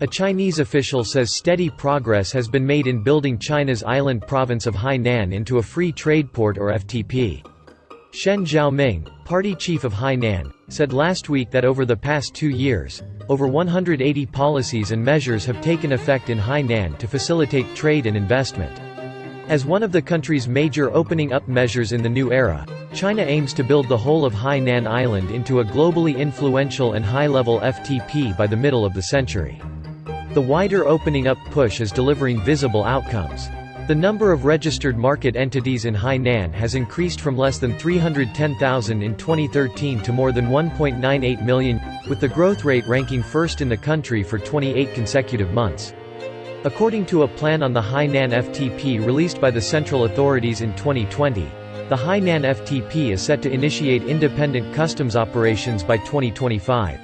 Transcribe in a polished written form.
A Chinese official says steady progress has been made in building China's island province of Hainan into a free trade port or FTP. Shen Xiaoming, party chief of Hainan, said last week that over the past 2 years, over 180 policies and measures have taken effect in Hainan to facilitate trade and investment. As one of the country's major opening up measures in the new era, China aims to build the whole of Hainan Island into a globally influential and high-level FTP by the middle of the century. The wider opening up push is delivering visible outcomes. The number of registered market entities in Hainan has increased from less than 310,000 in 2013 to more than 1.98 million, with the growth rate ranking first in the country for 28 consecutive months. According to a plan on the Hainan FTP released by the central authorities in 2020, the Hainan FTP is set to initiate independent customs operations by 2025.